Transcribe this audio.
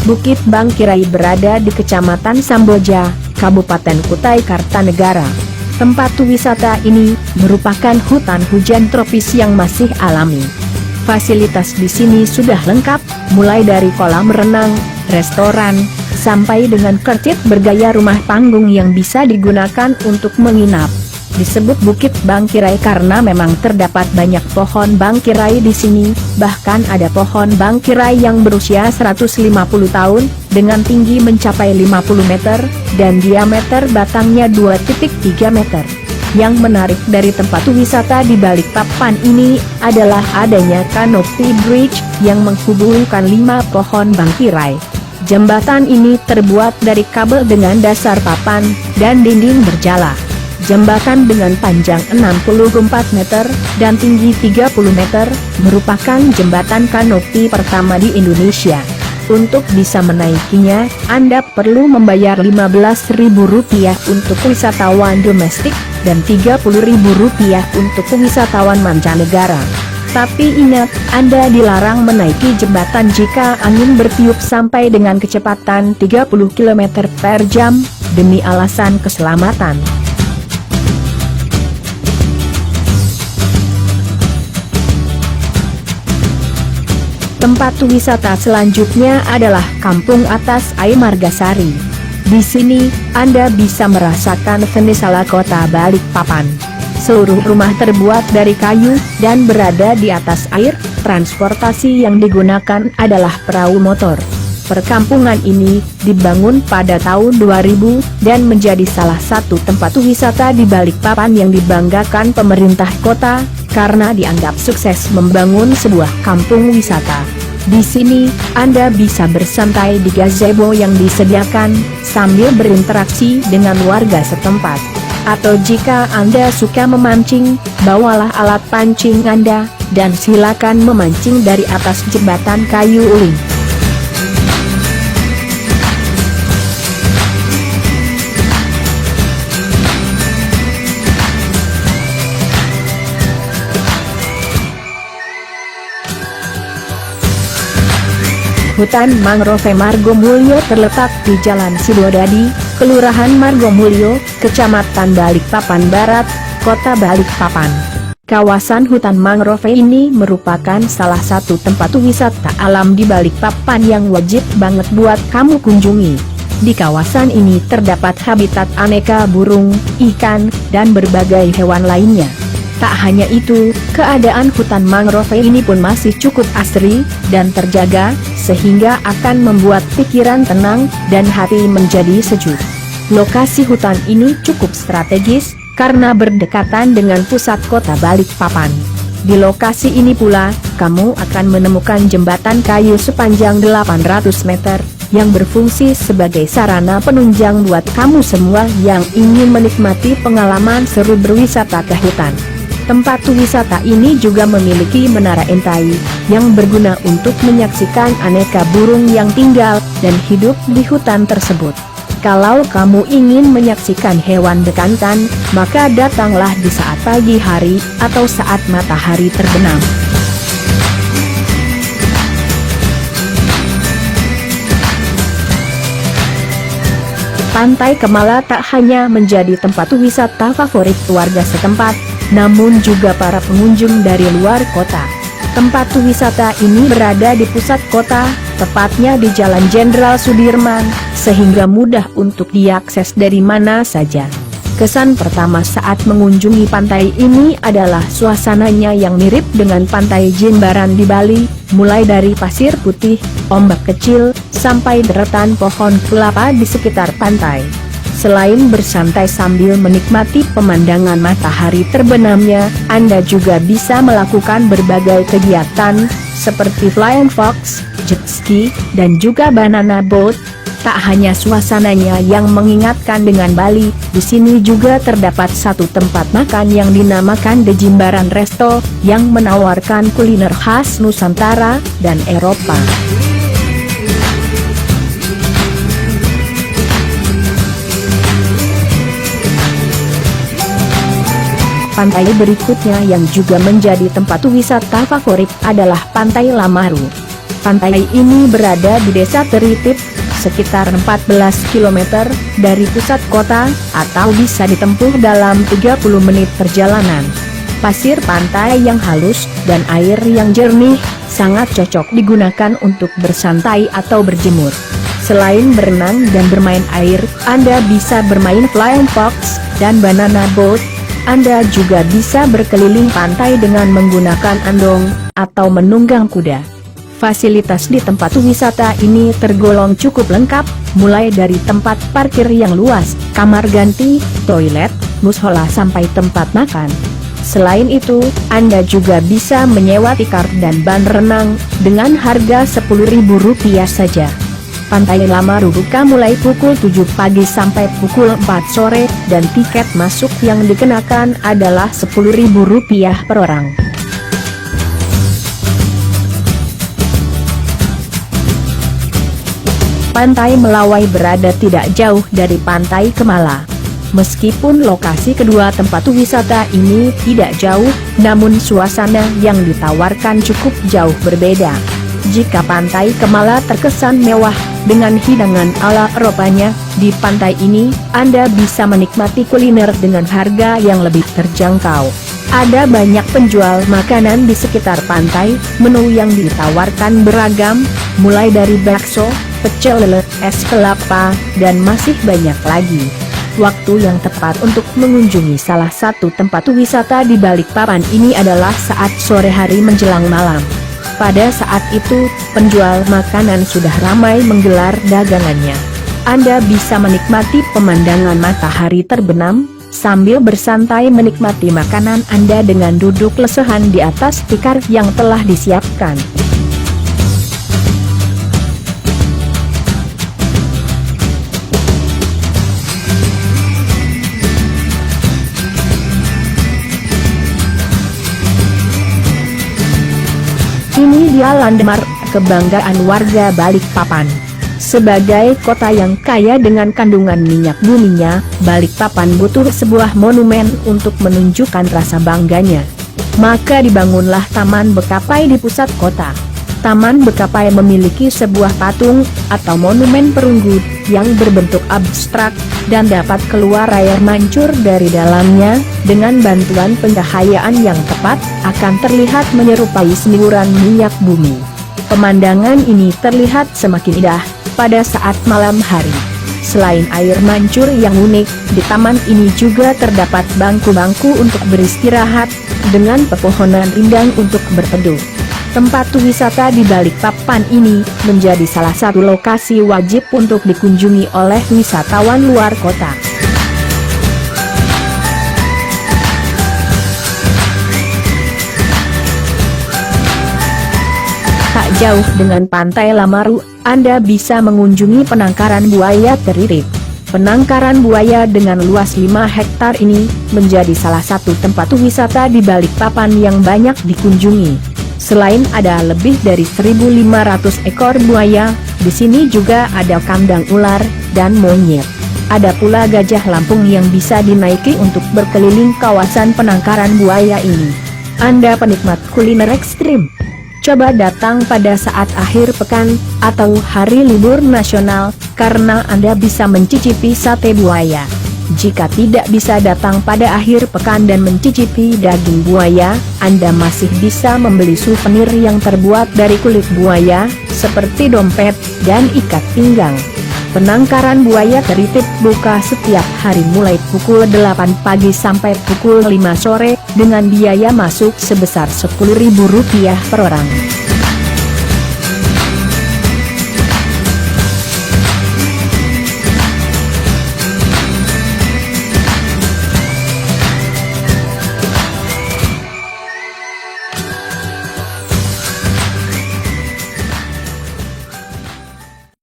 Bukit Bangkirai berada di Kecamatan Samboja, Kabupaten Kutai Kartanegara. Tempat wisata ini merupakan hutan hujan tropis yang masih alami. Fasilitas di sini sudah lengkap, mulai dari kolam renang, restoran, sampai dengan kertit bergaya rumah panggung yang bisa digunakan untuk menginap. Disebut Bukit Bangkirai karena memang terdapat banyak pohon bangkirai di sini, bahkan ada pohon bangkirai yang berusia 150 tahun, dengan tinggi mencapai 50 meter, dan diameter batangnya 2,3 meter. Yang menarik dari tempat wisata di Balikpapan ini adalah adanya canopy bridge yang menghubungkan 5 pohon bangkirai. Jembatan ini terbuat dari kabel dengan dasar papan dan dinding berjala. Jembatan dengan panjang 64 meter dan tinggi 30 meter, merupakan jembatan kanopi pertama di Indonesia. Untuk bisa menaikinya, Anda perlu membayar Rp15.000 untuk wisatawan domestik, dan Rp30.000 untuk wisatawan mancanegara. Tapi ingat, Anda dilarang menaiki jembatan jika angin bertiup sampai dengan kecepatan 30 km per jam, demi alasan keselamatan. Tempat wisata selanjutnya adalah Kampung Atas Air Margasari. Di sini, Anda bisa merasakan fenisala kota Balikpapan. Seluruh rumah terbuat dari kayu, dan berada di atas air. Transportasi yang digunakan adalah perahu motor. Perkampungan ini dibangun pada tahun 2000, dan menjadi salah satu tempat wisata di Balikpapan yang dibanggakan pemerintah kota, karena dianggap sukses membangun sebuah kampung wisata. Di sini, Anda bisa bersantai di gazebo yang disediakan, sambil berinteraksi dengan warga setempat. Atau jika Anda suka memancing, bawalah alat pancing Anda, dan silakan memancing dari atas jembatan kayu uling. Hutan Mangrove Margomulyo terletak di Jalan Sidodadi, Kelurahan Margomulyo, Kecamatan Balikpapan Barat, Kota Balikpapan. Kawasan hutan mangrove ini merupakan salah satu tempat wisata alam di Balikpapan yang wajib banget buat kamu kunjungi. Di kawasan ini terdapat habitat aneka burung, ikan, dan berbagai hewan lainnya. Tak hanya itu, keadaan hutan mangrove ini pun masih cukup asri dan terjaga, sehingga akan membuat pikiran tenang dan hati menjadi sejuk. Lokasi hutan ini cukup strategis, karena berdekatan dengan pusat kota Balikpapan. Di lokasi ini pula, kamu akan menemukan jembatan kayu sepanjang 800 meter, yang berfungsi sebagai sarana penunjang buat kamu semua yang ingin menikmati pengalaman seru berwisata ke hutan. Tempat wisata ini juga memiliki menara intai, yang berguna untuk menyaksikan aneka burung yang tinggal dan hidup di hutan tersebut. Kalau kamu ingin menyaksikan hewan bekantan, maka datanglah di saat pagi hari, atau saat matahari terbenam. Pantai Kemala tak hanya menjadi tempat wisata favorit warga setempat, namun juga para pengunjung dari luar kota. Tempat wisata ini berada di pusat kota, tepatnya di Jalan Jenderal Sudirman, sehingga mudah untuk diakses dari mana saja. Kesan pertama saat mengunjungi pantai ini adalah suasananya yang mirip dengan pantai Jimbaran di Bali, mulai dari pasir putih, ombak kecil, sampai deretan pohon kelapa di sekitar pantai. Selain bersantai sambil menikmati pemandangan matahari terbenamnya, Anda juga bisa melakukan berbagai kegiatan, seperti flying fox, jet ski, dan juga banana boat. Tak hanya suasananya yang mengingatkan dengan Bali, di sini juga terdapat satu tempat makan yang dinamakan The Jimbaran Resto, yang menawarkan kuliner khas Nusantara dan Eropa. Pantai berikutnya yang juga menjadi tempat wisata favorit adalah Pantai Lamaru. Pantai ini berada di Desa Teritip, sekitar 14 km dari pusat kota, atau bisa ditempuh dalam 30 menit perjalanan. Pasir pantai yang halus dan air yang jernih sangat cocok digunakan untuk bersantai atau berjemur. Selain berenang dan bermain air, Anda bisa bermain flying fox dan banana boat. Anda juga bisa berkeliling pantai dengan menggunakan andong atau menunggang kuda. Fasilitas di tempat wisata ini tergolong cukup lengkap, mulai dari tempat parkir yang luas, kamar ganti, toilet, mushola sampai tempat makan. Selain itu, Anda juga bisa menyewa tikar dan ban renang dengan harga Rp10.000 saja. Pantai Lamaru buka mulai pukul 7 pagi sampai pukul 4 sore, dan tiket masuk yang dikenakan adalah Rp10.000 per orang. Pantai Melawai berada tidak jauh dari Pantai Kemala. Meskipun lokasi kedua tempat wisata ini tidak jauh, namun suasana yang ditawarkan cukup jauh berbeda. Jika Pantai Kemala terkesan mewah dengan hidangan ala Eropanya, di pantai ini Anda bisa menikmati kuliner dengan harga yang lebih terjangkau. Ada banyak penjual makanan di sekitar pantai, menu yang ditawarkan beragam, mulai dari bakso, pecel lele, es kelapa, dan masih banyak lagi. Waktu yang tepat untuk mengunjungi salah satu tempat wisata di Balikpapan ini adalah saat sore hari menjelang malam. Pada saat itu, penjual makanan sudah ramai menggelar dagangannya. Anda bisa menikmati pemandangan matahari terbenam, sambil bersantai menikmati makanan Anda dengan duduk lesehan di atas tikar yang telah disiapkan. Ini dia landmark kebanggaan warga Balikpapan. Sebagai kota yang kaya dengan kandungan minyak buminya, Balikpapan butuh sebuah monumen untuk menunjukkan rasa bangganya. Maka dibangunlah Taman Bekapai di pusat kota. Taman Bekapai memiliki sebuah patung atau monumen perunggu yang berbentuk abstrak dan dapat keluar air mancur dari dalamnya. Dengan bantuan pencahayaan yang tepat, akan terlihat menyerupai semburan minyak bumi. Pemandangan ini terlihat semakin indah pada saat malam hari. Selain air mancur yang unik, di taman ini juga terdapat bangku-bangku untuk beristirahat, dengan pepohonan rindang untuk berteduh. Tempat wisata di Balikpapan ini menjadi salah satu lokasi wajib untuk dikunjungi oleh wisatawan luar kota. Tak jauh dengan Pantai Lamaru, Anda bisa mengunjungi penangkaran buaya Teritip. Penangkaran buaya dengan luas 5 hektar ini menjadi salah satu tempat wisata di Balikpapan yang banyak dikunjungi. Selain ada lebih dari 1.500 ekor buaya, di sini juga ada kandang ular dan monyet. Ada pula gajah Lampung yang bisa dinaiki untuk berkeliling kawasan penangkaran buaya ini. Anda penikmat kuliner ekstrim? Coba datang pada saat akhir pekan atau hari libur nasional, karena Anda bisa mencicipi sate buaya. Jika tidak bisa datang pada akhir pekan dan mencicipi daging buaya, Anda masih bisa membeli souvenir yang terbuat dari kulit buaya, seperti dompet dan ikat pinggang. Penangkaran buaya Teritip buka setiap hari mulai pukul 8 pagi sampai pukul 5 sore, dengan biaya masuk sebesar Rp10.000 per orang.